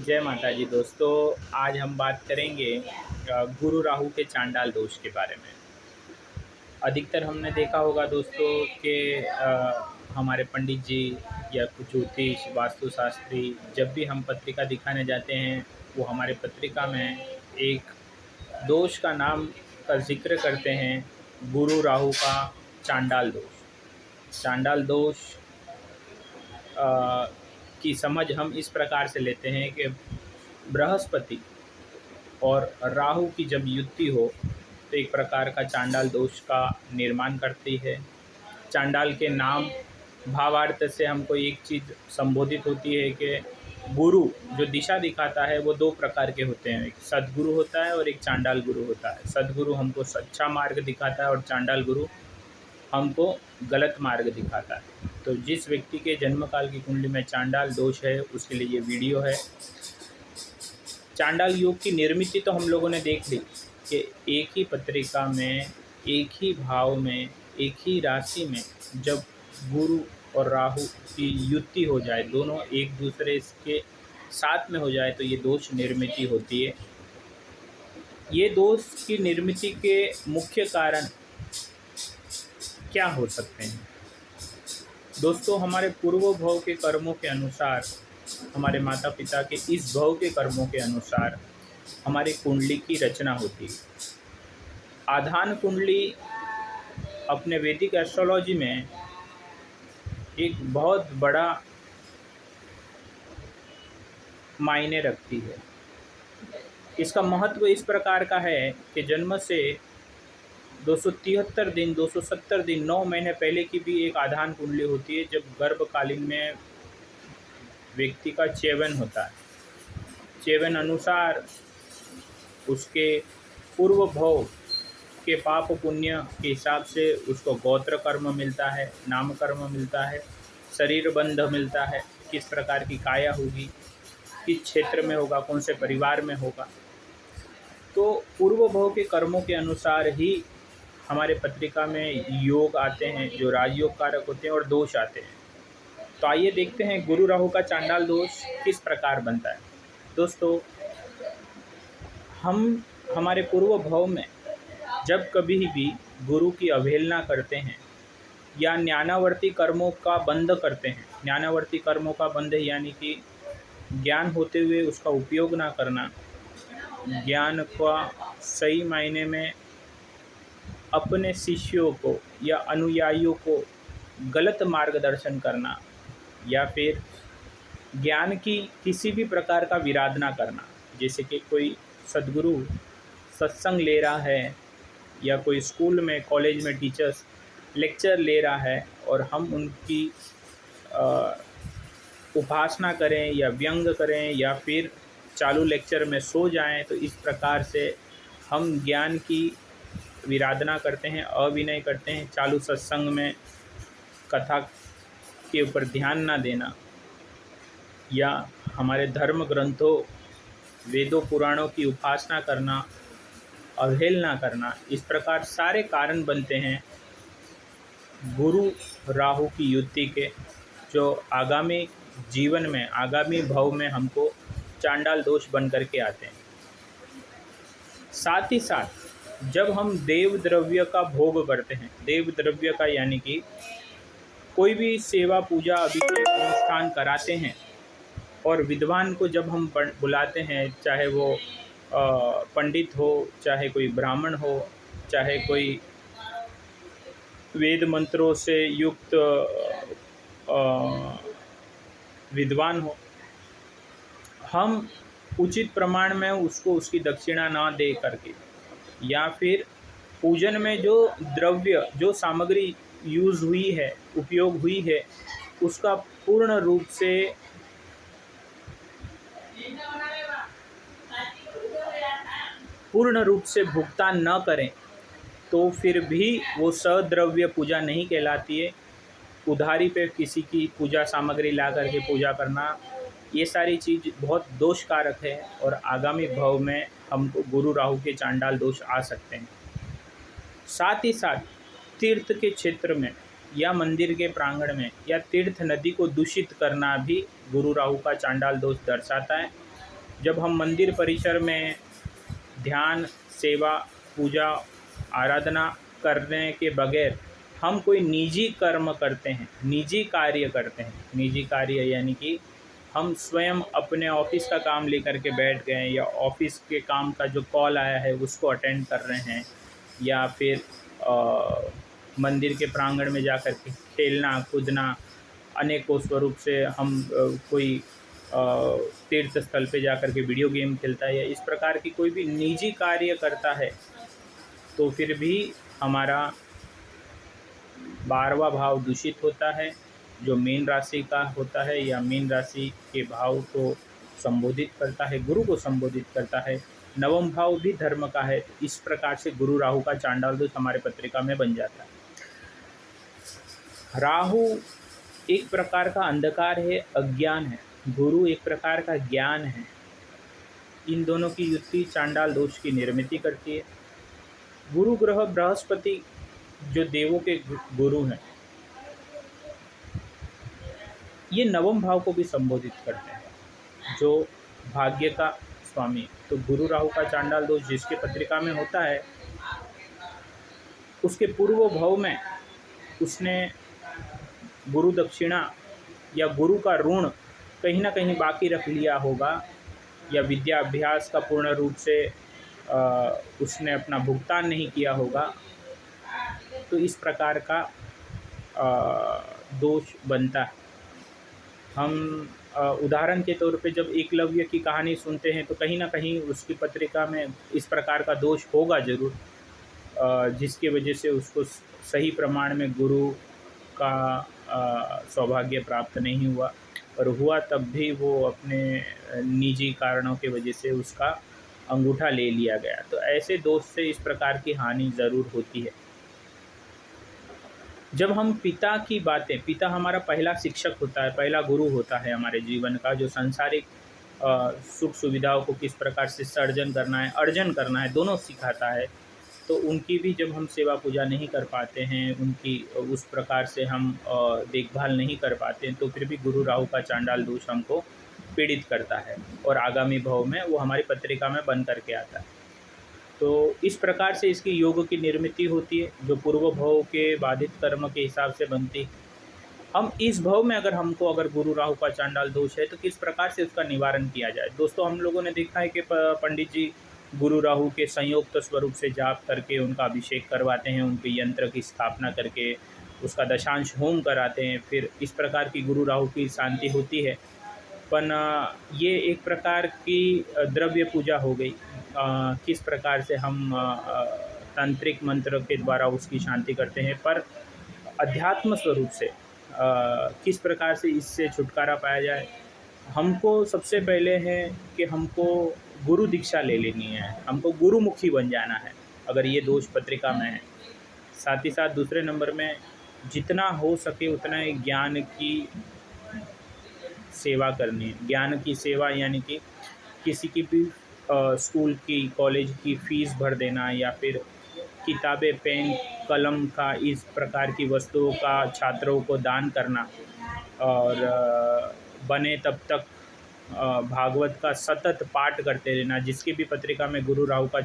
जय माता जी दोस्तों। आज हम बात करेंगे गुरु राहु के चांडाल दोष के बारे में। अधिकतर हमने देखा होगा दोस्तों कि हमारे पंडित जी या कुछ ज्योतिष वास्तुशास्त्री जब भी हम पत्रिका दिखाने जाते हैं वो हमारे पत्रिका में एक दोष का नाम का जिक्र करते हैं, गुरु राहु का चांडाल दोष। चांडाल दोष की समझ हम इस प्रकार से लेते हैं कि बृहस्पति और राहु की जब युति हो तो एक प्रकार का चांडाल दोष का निर्माण करती है। चांडाल के नाम भावार्थ से हमको एक चीज़ संबोधित होती है कि गुरु जो दिशा दिखाता है वो दो प्रकार के होते हैं, एक सद्गुरु होता है और एक चांडाल गुरु होता है। सद्गुरु हमको सच्चा मार्ग दिखाता है और चांडाल गुरु हमको गलत मार्ग दिखाता है। तो जिस व्यक्ति के जन्म काल की कुंडली में चांडाल दोष है उसके लिए ये वीडियो है। चांडाल योग की निर्मिति तो हम लोगों ने देख ली कि एक ही पत्रिका में, एक ही भाव में, एक ही राशि में जब गुरु और राहु की युति हो जाए, दोनों एक दूसरे के साथ में हो जाए तो ये दोष निर्मिति होती है। ये दोष की निर्मिति के मुख्य कारण क्या हो सकते हैं दोस्तों? हमारे पूर्व भव के कर्मों के अनुसार, हमारे माता पिता के इस भव के कर्मों के अनुसार हमारी कुंडली की रचना होती है। आधान कुंडली अपने वैदिक एस्ट्रोलॉजी में एक बहुत बड़ा मायने रखती है। इसका महत्व इस प्रकार का है कि जन्म से 273 दिन, 270 दिन, 9 महीने पहले की भी एक आधान कुंडली होती है जब गर्भकालीन में व्यक्ति का चयन होता है। चयन अनुसार उसके पूर्व भव के पाप पुण्य के हिसाब से उसको गोत्र कर्म मिलता है, नाम कर्म मिलता है, शरीर बंध मिलता है, किस प्रकार की काया होगी, किस क्षेत्र में होगा, कौन से परिवार में होगा। तो पूर्व भव के कर्मों के अनुसार ही हमारे पत्रिका में योग आते हैं जो राजयोग कारक होते हैं और दोष आते हैं। तो आइए देखते हैं गुरु राहु का चांडाल दोष किस प्रकार बनता है। दोस्तों, हम हमारे पूर्व भव में जब कभी भी गुरु की अवहेलना करते हैं या ज्ञानावर्ती कर्मों का बंध करते हैं, ज्ञानावर्ती कर्मों का बंध यानी कि ज्ञान होते हुए उसका उपयोग ना करना, ज्ञान का सही मायने में अपने शिष्यों को या अनुयायियों को गलत मार्गदर्शन करना, या फिर ज्ञान की किसी भी प्रकार का विराधना करना। जैसे कि कोई सद्गुरु सत्संग ले रहा है या कोई स्कूल में, कॉलेज में टीचर्स लेक्चर ले रहा है और हम उनकी उपासना करें या व्यंग करें या फिर चालू लेक्चर में सो जाएं, तो इस प्रकार से हम ज्ञान की विराधना करते हैं, अविनय करते हैं। चालू सत्संग में कथा के ऊपर ध्यान ना देना या हमारे धर्म ग्रंथों, वेदों, पुराणों की उपासना करना, अवहेलना करना, इस प्रकार सारे कारण बनते हैं गुरु राहु की युति के, जो आगामी जीवन में, आगामी भव में हमको चांडाल दोष बन करके आते हैं। साथ ही साथ जब हम देव द्रव्य का भोग करते हैं, देव द्रव्य का यानी कि कोई भी सेवा, पूजा, अभिषेक, अनुष्ठान कराते हैं और विद्वान को जब हम बुलाते हैं, चाहे वो पंडित हो, चाहे कोई ब्राह्मण हो, चाहे कोई वेद मंत्रों से युक्त विद्वान हो, हम उचित प्रमाण में उसको उसकी दक्षिणा ना दे करके या फिर पूजन में जो द्रव्य, जो सामग्री यूज़ हुई है, उपयोग हुई है, उसका पूर्ण रूप से भुगतान न करें तो फिर भी वो सद्रव्य पूजा नहीं कहलाती है। उधारी पे किसी की पूजा सामग्री ला करके पूजा करना, ये सारी चीज़ बहुत दोषकारक है और आगामी भव में हमको गुरु राहु के चांडाल दोष आ सकते हैं। साथ ही साथ तीर्थ के क्षेत्र में या मंदिर के प्रांगण में या तीर्थ नदी को दूषित करना भी गुरु राहु का चांडाल दोष दर्शाता है। जब हम मंदिर परिसर में ध्यान, सेवा, पूजा, आराधना करने के बगैर हम कोई निजी कर्म करते हैं, निजी कार्य करते हैं, निजी कार्य यानी कि हम स्वयं अपने ऑफिस का काम लेकर के बैठ गए या ऑफिस के काम का जो कॉल आया है उसको अटेंड कर रहे हैं, या फिर मंदिर के प्रांगण में जाकर के खेलना कूदना, अनेकों स्वरूप से हम कोई तीर्थ स्थल पे जाकर के वीडियो गेम खेलता है या इस प्रकार की कोई भी निजी कार्य करता है, तो फिर भी हमारा 12वां भाव दूषित होता है, जो मीन राशि का होता है या मीन राशि के भाव को संबोधित करता है, गुरु को संबोधित करता है। 9वां भाव भी धर्म का है। इस प्रकार से गुरु राहु का चांडाल दोष हमारे पत्रिका में बन जाता है। राहु एक प्रकार का अंधकार है, अज्ञान है। गुरु एक प्रकार का ज्ञान है। इन दोनों की युति चांडाल दोष की निर्मिति करती है। गुरु ग्रह बृहस्पति जो देवों के गुरु हैं, ये 9वें भाव को भी संबोधित करते हैं, जो भाग्य का स्वामी। तो गुरु राहु का चांडाल दोष जिसके पत्रिका में होता है, उसके पूर्व भाव में उसने गुरु दक्षिणा या गुरु का ऋण कहीं ना कहीं बाकी रख लिया होगा, या विद्या अभ्यास का पूर्ण रूप से उसने अपना भुगतान नहीं किया होगा। तो इस प्रकार का दोष बनता है। हम उदाहरण के तौर पे जब एकलव्य की कहानी सुनते हैं तो कहीं ना कहीं उसकी पत्रिका में इस प्रकार का दोष होगा ज़रूर, जिसकी वजह से उसको सही प्रमाण में गुरु का सौभाग्य प्राप्त नहीं हुआ, और हुआ तब भी वो अपने निजी कारणों की वजह से उसका अंगूठा ले लिया गया। तो ऐसे दोष से इस प्रकार की हानि ज़रूर होती है। जब हम पिता की बातें, पिता हमारा पहला शिक्षक होता है, पहला गुरु होता है हमारे जीवन का, जो सांसारिक सुख सुविधाओं को किस प्रकार से सर्जन करना है, अर्जन करना है, दोनों सिखाता है। तो उनकी भी जब हम सेवा पूजा नहीं कर पाते हैं, उनकी उस प्रकार से हम देखभाल नहीं कर पाते हैं, तो फिर भी गुरु राहु का चांडाल दोष हमको पीड़ित करता है और आगामी भाव में वो हमारी पत्रिका में बन करके आता है। तो इस प्रकार से इसकी योग की निर्मिति होती है, जो पूर्व भाव के बाधित कर्म के हिसाब से बनती है। हम इस भाव में अगर गुरु राहु का चांडाल दोष है तो किस प्रकार से उसका निवारण किया जाए। दोस्तों, हम लोगों ने देखा है कि पंडित जी गुरु राहु के संयुक्त स्वरूप से जाप करके उनका अभिषेक करवाते हैं, उनके यंत्र की स्थापना करके उसका दशांश होम कराते हैं, फिर इस प्रकार की गुरु राहु की शांति होती है। पर ये एक प्रकार की द्रव्य पूजा हो गई। किस प्रकार से हम तांत्रिक मंत्र के द्वारा उसकी शांति करते हैं, पर अध्यात्म स्वरूप से किस प्रकार से इससे छुटकारा पाया जाए। हमको सबसे पहले है कि हमको गुरु दीक्षा ले लेनी है, हमको गुरुमुखी बन जाना है अगर ये दोष पत्रिका में है। साथ ही साथ दूसरे नंबर में जितना हो सके उतना ज्ञान की सेवा करनी है। ज्ञान की सेवा यानी कि किसी की भी स्कूल की, कॉलेज की फ़ीस भर देना, या फिर किताबें, पेन, कलम का इस प्रकार की वस्तुओं का छात्रों को दान करना, और बने तब तक भागवत का सतत पाठ करते रहना। जिसकी भी पत्रिका में गुरु राहु का